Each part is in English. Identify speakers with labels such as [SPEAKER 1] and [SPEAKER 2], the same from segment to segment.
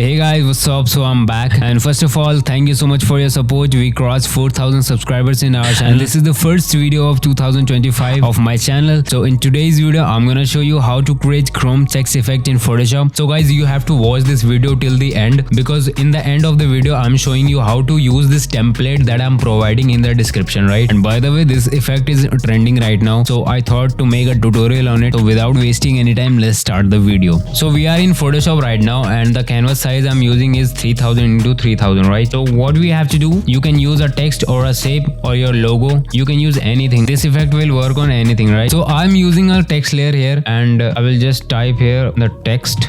[SPEAKER 1] Hey guys, what's up? So I'm back, and first of all, thank you so much for your support. We crossed 4,000 subscribers in our channel. This is the first video of 2025 of my channel. So in today's video, I'm gonna show you how to create chrome text effect in Photoshop. So guys, you have to watch this video till the end, because in the end of the video, I'm showing you how to use this template that I'm providing in the description, right? And by the way, this effect is trending right now, so I thought to make a tutorial on it. So without wasting any time, let's start the video. So we are in Photoshop right now, and the canvas size I'm using is 3000 into 3000, right? So what we have to do, you can use a text or a shape or your logo. You can use anything. This effect will work on anything, right? So I'm using a text layer here, and I will just type here the text,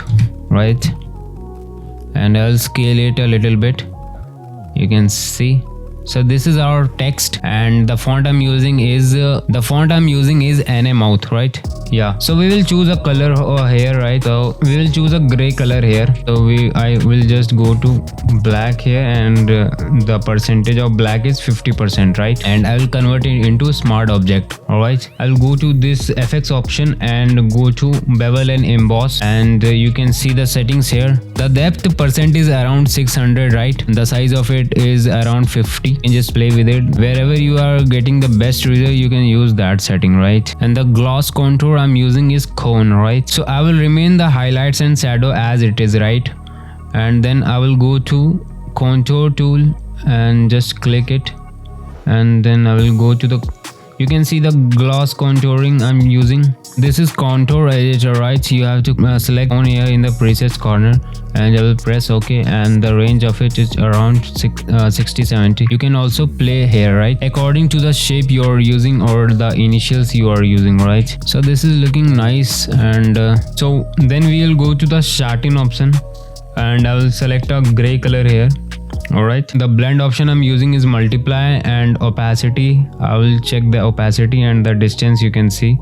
[SPEAKER 1] right? And I'll scale it a little bit. You can see. So this is our text, and the font I'm using is NA Mouth, right? Yeah. So we will choose a color here, right? So we will choose a gray color here. So I will just go to black here, and the percentage of black is 50%, right? And I will convert it into smart object. All right. I'll go to this FX option and go to bevel and emboss, and you can see the settings here. The depth percent is around 600, right? The size of it is around 50. You can just play with it. Wherever you are getting the best result, you can use that setting, right? And the gloss contour I'm using is cone, right? So I will remain the highlights and shadow as it is, right? And then I will go to contour tool and just click it, and then I will go to you can see the gloss contouring I'm using. This is contour editor, right? So you have to select on here in the presets corner, and I will press OK, and the range of it is around 60-70. You can also play here, right? According to the shape you are using or the initials you are using, right? So this is looking nice, and so then we will go to the satin option, and I will select a gray color here. Alright, the blend option I'm using is multiply and opacity. I will check the opacity and the distance. You can see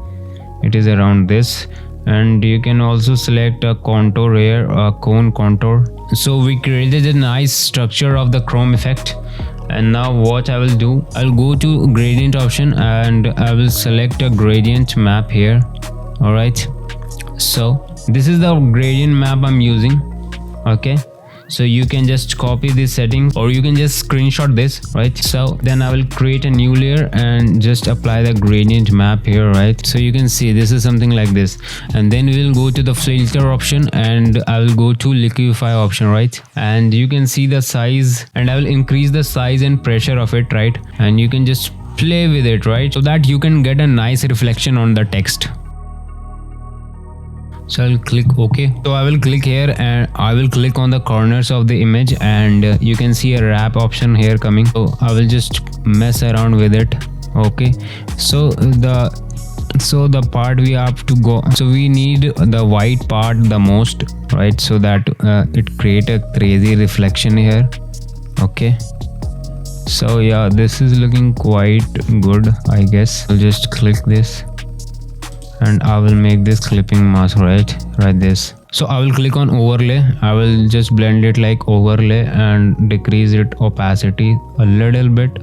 [SPEAKER 1] it is around this, and you can also select a contour here, a cone contour. So we created a nice structure of the chrome effect. And now what I will do, I'll go to gradient option, and I will select a gradient map here. Alright, so this is the gradient map I'm using. Okay, so you can just copy this setting, or you can just screenshot this, right? So then I will create a new layer and just apply the gradient map here, right? So you can see this is something like this, and then we will go to the filter option, and I will go to liquify option, right? And you can see the size, and I will increase the size and pressure of it, right? And you can just play with it, right? So that you can get a nice reflection on the text. So I'll click OK. So I will click here, and I will click on the corners of the image, and you can see a wrap option here coming. So I will just mess around with it. Okay. So the part we have to go. So we need the white part the most, right? So that it create a crazy reflection here. Okay. So yeah, this is looking quite good, I guess. I'll just click this, and I will make this clipping mask, right this. So I will click on overlay. I will just blend it like overlay and decrease it opacity a little bit,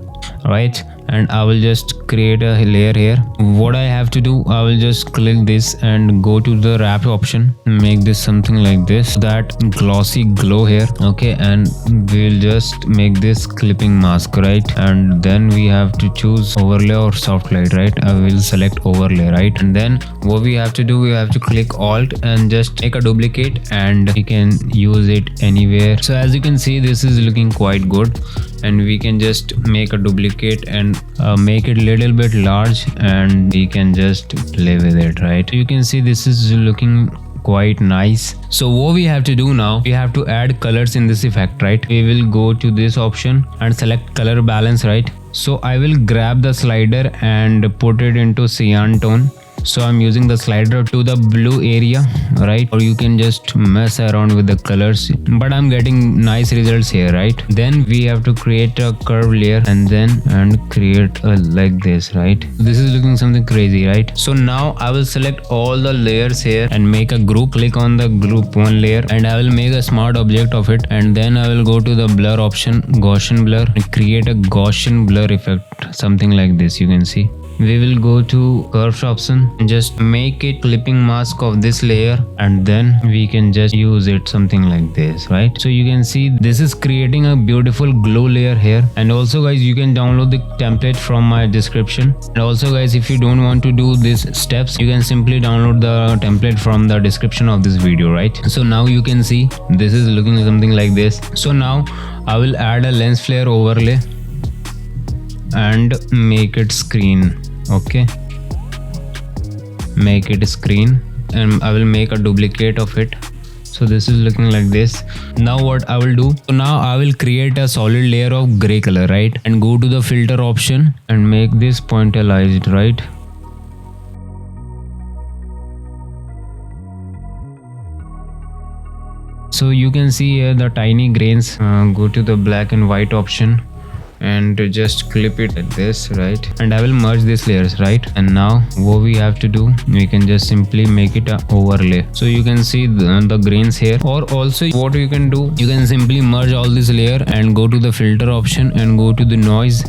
[SPEAKER 1] right? And I will just create a layer here. What I have to do, I will just click this and go to the wrap option, make this something like this, that glossy glow here. Okay, and we'll just make this clipping mask, right? And then we have to choose overlay or soft light, right? I will select overlay, right? And then what we have to do, we have to click alt and just make a duplicate, and we can use it anywhere. So as you can see, this is looking quite good, and we can just make a duplicate and make it a little bit large, and we can just play with it, right? You can see this is looking quite nice. So what we have to do now, we have to add colors in this effect, right? We will go to this option and select color balance, right? So I will grab the slider and put it into cyan tone. So I'm using the slider to the blue area, right? Or you can just mess around with the colors, but I'm getting nice results here, right? Then we have to create a curve layer, and create a like this, right? This is looking something crazy, right? So now I will select all the layers here and make a group. Click on the group one layer, and I will make a smart object of it, and then I will go to the blur option, Gaussian blur, and create a Gaussian blur effect, something like this. You can see we will go to curves option, just make it clipping mask of this layer, and then we can just use it something like this, right? So you can see this is creating a beautiful glow layer here. And also guys, you can download the template from my description. And also guys, if you don't want to do these steps, you can simply download the template from the description of this video, right? So now you can see this is looking something like this. So now I will add a lens flare overlay and make it screen. Okay, make it screen, and I will make a duplicate of it. So this is looking like this. Now what I will do, so now I will create a solid layer of gray color, right? And go to the filter option and make this pointillized, right? So you can see here the tiny grains. Go to the black and white option and just clip it like this, right? And I will merge these layers, right? And now what we have to do, we can just simply make it a overlay. So you can see the grains here. Or also what you can do, you can simply merge all this layer and go to the filter option and go to the noise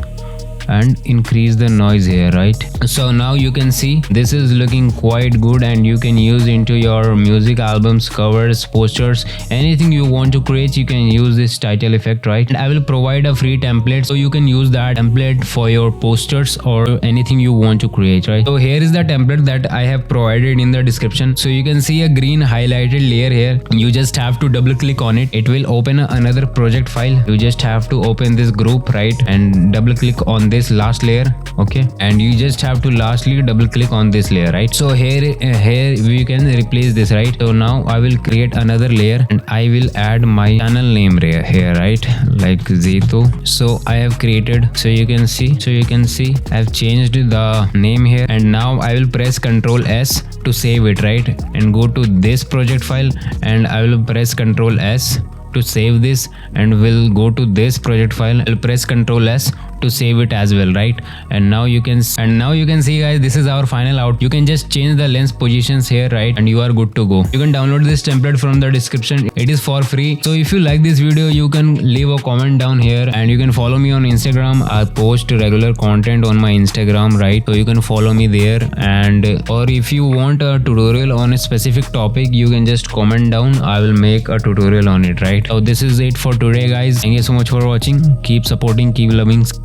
[SPEAKER 1] and increase the noise here, right? So now you can see this is looking quite good, and you can use into your music albums, covers, posters, anything you want to create. You can use this title effect, right? And I will provide a free template, so you can use that template for your posters or anything you want to create, right? So here is the template that I have provided in the description. So you can see a green highlighted layer here. You just have to double click on it. It will open another project file. You just have to open this group, right? And double click on this last layer. Okay, and you just have to lastly double click on this layer, right? So here we can replace this, right? So now I will create another layer and I will add my channel name here, right? Like Zeto. So I have created, so you can see I have changed the name here, and now I will press Ctrl S to save it, right? And go to this project file and I will press Ctrl S to save this, and we'll go to this project file. I'll press Ctrl S to save it as well, right? And now you can see guys, this is our final out. You can just change the lens positions here, right? And you are good to go. You can download this template from the description. It is for free. So if you like this video, you can leave a comment down here, and you can follow me on Instagram. I post regular content on my Instagram, right? So you can follow me there. And or if you want a tutorial on a specific topic, you can just comment down. I will make a tutorial on it, right? So this is it for today guys. Thank you so much for watching. Keep supporting, keep loving.